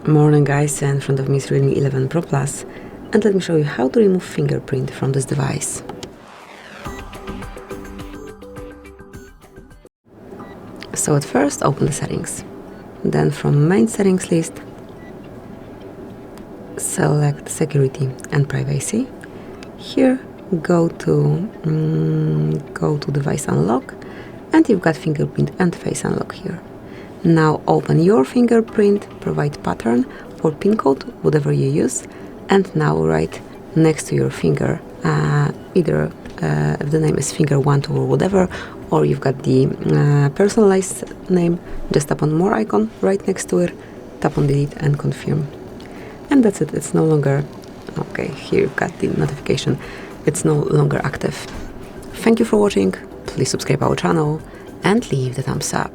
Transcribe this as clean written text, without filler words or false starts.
Morning guys, in front of me is REALME 11 Pro Plus, and let me show you how to remove fingerprint from this device. So at first open the settings, then from main settings list select security and privacy. Here go to device unlock, and you've got fingerprint and face unlock here. Now open your fingerprint, provide pattern for pin code, whatever you use, and now write next to your finger, either if the name is finger 1, 2 or whatever, or you've got the personalized name, just tap on more icon right next to it, tap on delete and confirm. And that's it, it's no longer, okay, here you've got the notification, it's no longer active. Thank you for watching, please subscribe our channel and leave the thumbs up.